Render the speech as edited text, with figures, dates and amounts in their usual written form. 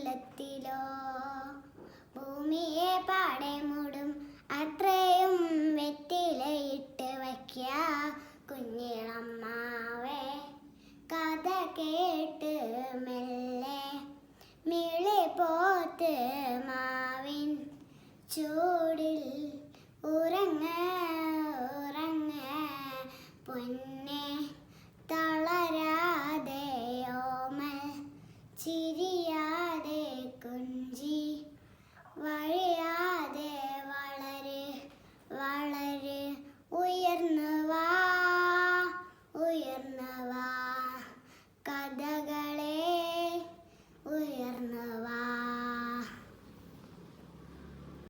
വെള്ളത്തിലോ ഭൂമിയെ പാടെ മൂടും അത്രയും വെറ്റിലയിട്ട് വയ്ക്കുക കുഞ്ഞിളമ്മാവേ കഥ കേട്ട് മെല്ലെ മിളി പോത്ത് മാവിൻ ചൂടിൽ ഉറങ്ങ